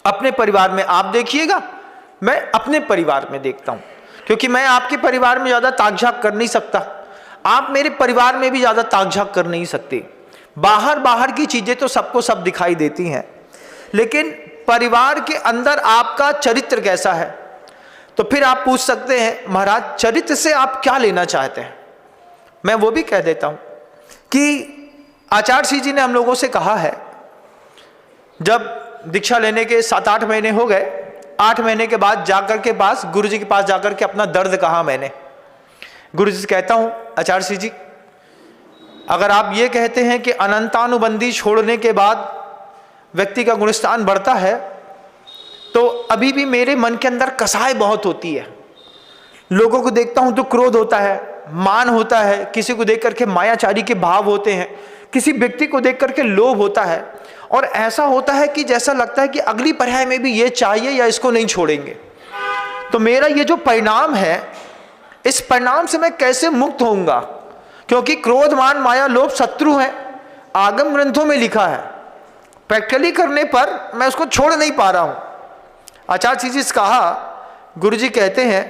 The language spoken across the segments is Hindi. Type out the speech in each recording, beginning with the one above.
अपने परिवार में आप देखिएगा, मैं अपने परिवार में देखता हूं, क्योंकि मैं आपके परिवार में ज़्यादा ताक-झाक कर नहीं सकता, आप मेरे परिवार में भी ज़्यादा ताक-झाक कर नहीं सकते। बाहर की चीज़ें तो सबको सब दिखाई देती हैं, लेकिन परिवार के अंदर आपका चरित्र कैसा है। तो फिर आप पूछ सकते हैं महाराज चरित्र से आप क्या लेना चाहते हैं। मैं वो भी कह देता हूं कि आचार्य श्री जी ने हम लोगों से कहा है, जब दीक्षा लेने के 7-8 महीने हो गए, 8 महीने के बाद जाकर के पास गुरु जी के पास जाकर के अपना दर्द कहा मैंने। गुरु जी से कहता हूं आचार्य श्री जी, अगर आप ये कहते हैं कि अनंतानुबंधी छोड़ने के बाद व्यक्ति का गुणस्थान बढ़ता है, तो अभी भी मेरे मन के अंदर कसाई बहुत होती है। लोगों को देखता हूं तो क्रोध होता है, मान होता है, किसी को देख करके मायाचारी के भाव होते हैं, किसी व्यक्ति को देख करके लोभ होता है, और ऐसा होता है कि जैसा लगता है कि अगली पर्याय में भी ये चाहिए या इसको नहीं छोड़ेंगे। तो मेरा ये जो परिणाम है, इस परिणाम से मैं कैसे मुक्त होऊंगा, क्योंकि क्रोध मान माया लोभ शत्रु हैं, आगम ग्रंथों में लिखा है, प्रैक्टिकली करने पर मैं उसको छोड़ नहीं पा रहा हूं। आचार्य श्री जी से कहा, गुरु जी कहते हैं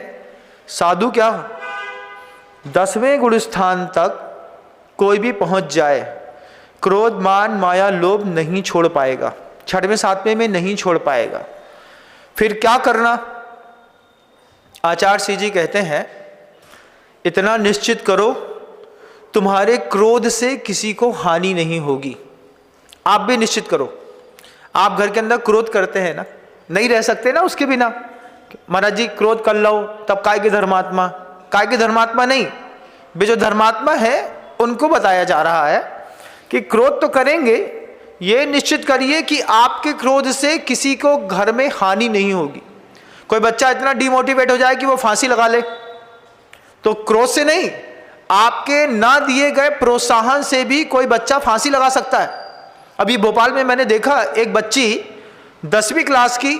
साधु क्या 10वें गुण स्थान तक कोई भी पहुंच जाए, क्रोध मान माया लोभ नहीं छोड़ पाएगा, 6वें 7वें में नहीं छोड़ पाएगा। फिर क्या करना। आचार्य श्री जी कहते हैं इतना निश्चित करो तुम्हारे क्रोध से किसी को हानि नहीं होगी। आप भी निश्चित करो, आप घर के अंदर क्रोध करते हैं ना, नहीं रह सकते ना उसके बिना। महाराज जी क्रोध कर लो तब काय के धर्मात्मा, काय के धर्मात्मा नहीं, वे जो धर्मात्मा है उनको बताया जा रहा है कि क्रोध तो करेंगे, ये निश्चित करिए कि आपके क्रोध से किसी को घर में हानि नहीं होगी। कोई बच्चा इतना डिमोटिवेट हो जाए कि वो फांसी लगा ले, तो क्रोध से नहीं, आपके ना दिए गए प्रोत्साहन से भी कोई बच्चा फांसी लगा सकता है। अभी भोपाल में मैंने देखा एक बच्ची 10वीं क्लास की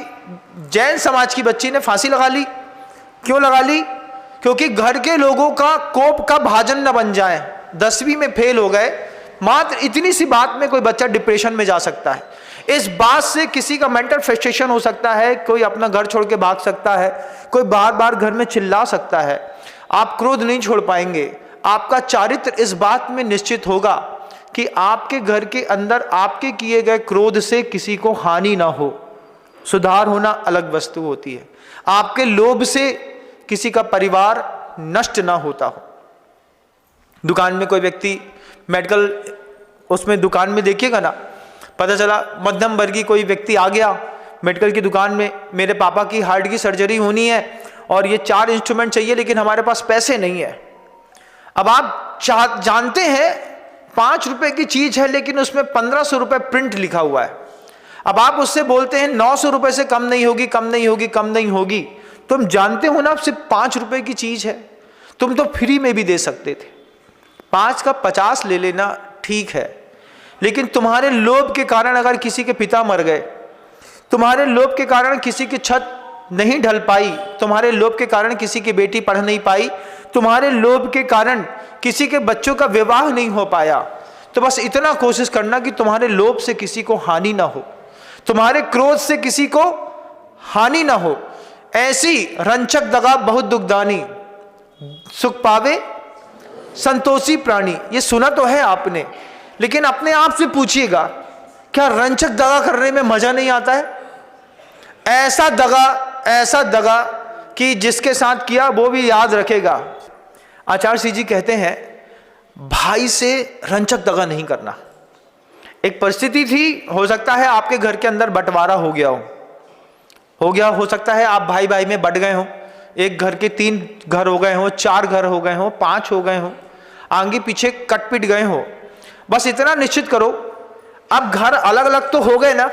जैन समाज की बच्ची ने फांसी लगा ली। क्यों लगा ली? क्योंकि घर के लोगों का कोप का भाजन न बन जाए, 10वीं में फेल हो गए, मात्र इतनी सी बात में कोई बच्चा डिप्रेशन में जा सकता है। इस बात से किसी का मेंटल फ्रस्ट्रेशन हो सकता है, कोई अपना घर छोड़ के भाग सकता है, कोई बार बार घर में चिल्ला सकता है। आप क्रोध नहीं छोड़ पाएंगे। आपका चारित्र इस बात में निश्चित होगा कि आपके घर के अंदर आपके किए गए क्रोध से किसी को हानि ना हो। सुधार होना अलग वस्तु होती है। आपके लोभ से किसी का परिवार नष्ट ना होता हो। दुकान में कोई व्यक्ति मेडिकल उसमें दुकान में देखिएगा ना, पता चला मध्यम वर्गीय कोई व्यक्ति आ गया मेडिकल की दुकान में, मेरे पापा की हार्ट की सर्जरी होनी है और ये 4 इंस्ट्रूमेंट चाहिए लेकिन हमारे पास पैसे नहीं है। अब आप जानते हैं 5 रुपए की चीज है लेकिन उसमें 1500 रुपए प्रिंट लिखा हुआ है। अब आप उससे बोलते हैं 900 रुपए से कम नहीं होगी, कम नहीं होगी, कम नहीं होगी। तुम जानते हो ना सिर्फ 5 रुपए की चीज है, तुम तो फ्री में भी दे सकते थे। 5 का 50 ले लेना ठीक है, लेकिन तुम्हारे लोभ के कारण अगर किसी के पिता मर गए, तुम्हारे लोभ के कारण किसी की छत नहीं ढल पाई, तुम्हारे लोभ के कारण किसी की बेटी पढ़ नहीं पाई, तुम्हारे लोभ के कारण किसी के बच्चों का विवाह नहीं हो पाया, तो बस इतना कोशिश करना कि तुम्हारे लोभ से किसी को हानि ना हो, तुम्हारे क्रोध से किसी को हानि ना हो। ऐसी रंचक दगा बहुत दुखदानी, सुख पावे संतोषी प्राणी। ये सुना तो है आपने, लेकिन अपने आप से पूछिएगा क्या रंचक दगा करने में मजा नहीं आता है? ऐसा दगा कि जिसके साथ किया वो भी याद रखेगा। आचार्य श्री जी कहते हैं भाई से रंचक दगा नहीं करना। एक परिस्थिति थी, हो सकता है आपके घर के अंदर बंटवारा हो गया हो सकता है आप भाई भाई में बट गए हो, एक घर के 3 घर हो गए हो, 4 घर हो गए हो, 5 हो गए हो, आगे पीछे कट पिट गए हो। बस इतना निश्चित करो, अब घर अलग अलग तो हो गए ना,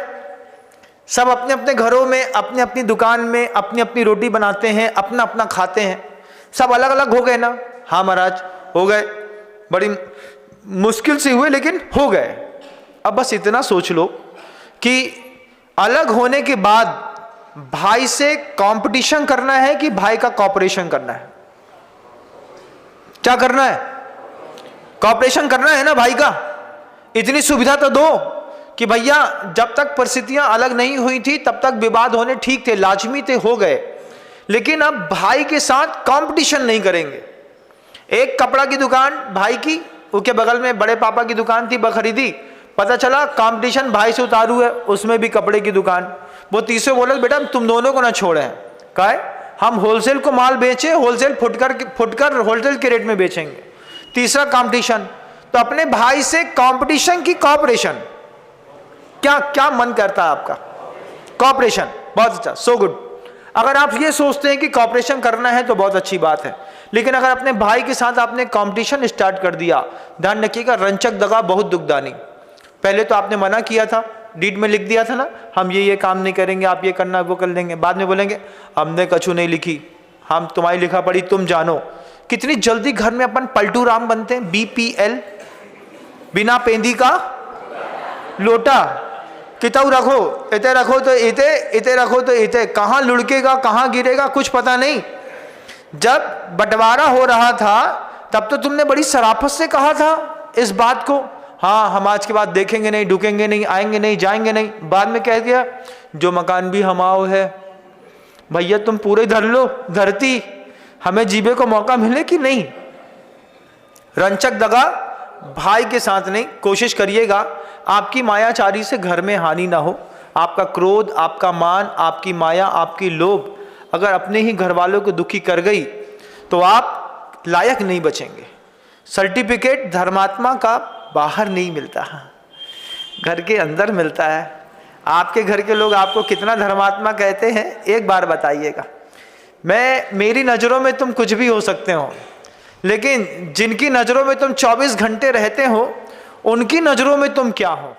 सब अपने अपने घरों में, अपनी अपनी दुकान में अपनी अपनी रोटी बनाते हैं, अपना अपना खाते हैं, सब अलग अलग हो गए ना? हाँ महाराज हो गए, बड़ी मुश्किल से हुए लेकिन हो गए। अब बस इतना सोच लो कि अलग होने के बाद भाई से कंपटीशन करना है कि भाई का कॉपरेशन करना है? क्या करना है? कॉपरेशन करना है ना भाई का। इतनी सुविधा तो दो, कि भैया जब तक परिस्थितियां अलग नहीं हुई थी तब तक विवाद होने ठीक थे, लाजमी थे, हो गए, लेकिन अब भाई के साथ कंपटीशन नहीं करेंगे। एक कपड़ा की दुकान भाई की, उसके बगल में बड़े पापा की दुकान थी, खरीदी, पता चला कंपटीशन भाई से उतारू है, उसमें भी कपड़े की दुकान। वो तीसरे बोले बेटा तुम दोनों को ना छोड़े, कहा हम होलसेल को माल बेचे, होलसेल फुटकर होलसेल के रेट में बेचेंगे। तीसरा कंपटीशन, तो अपने भाई से कंपटीशन की कॉपरेशन। क्या क्या मन करता है आपका? कॉपरेशन, बहुत अच्छा, सो गुड। अगर आप ये सोचते हैं कि कॉपरेशन करना है तो बहुत अच्छी बात है, लेकिन अगर अपने भाई के साथ आपने कंपटीशन स्टार्ट कर दिया, ध्यान रखिएगा, रंचक दगा बहुत दुखदानी। पहले तो आपने मना किया था, डीड में लिख दिया था ना, हम ये काम नहीं करेंगे, आप ये करना वो कर लेंगे, बाद में बोलेंगे हमने कछु नहीं लिखी, हम तुम्हारी लिखा पढ़ी तुम जानो। कितनी जल्दी घर में अपन पलटू राम बनते हैं, BPL, बिना पेंदी का लोटा। किताब रखो तो इते रखो तो इते, कहाँ लुढ़केगा कहाँ गिरेगा कुछ पता नहीं। जब बंटवारा हो रहा था तब तो तुमने बड़ी शराफत से कहा था इस बात को, हाँ हम आज के बाद देखेंगे नहीं, ढुकेंगे नहीं, आएंगे नहीं, जाएंगे नहीं। बाद में कह दिया जो मकान भी हमाओ है। भैया तुम पूरे धर लो धरती, हमें जीवे को मौका मिले कि नहीं। रंचक दगा भाई के साथ नहीं। कोशिश करिएगा आपकी मायाचारी से घर में हानि ना हो। आपका क्रोध, आपका मान, आपकी माया, आपकी लोभ अगर अपने ही घर वालों को दुखी कर गई तो आप लायक नहीं बचेंगे। सर्टिफिकेट धर्मात्मा का बाहर नहीं मिलता, घर के अंदर मिलता है। आपके घर के लोग आपको कितना धर्मात्मा कहते हैं एक बार बताइएगा। मेरी नज़रों में तुम कुछ भी हो सकते हो, लेकिन जिनकी नज़रों में तुम 24 घंटे रहते हो उनकी नज़रों में तुम क्या हो।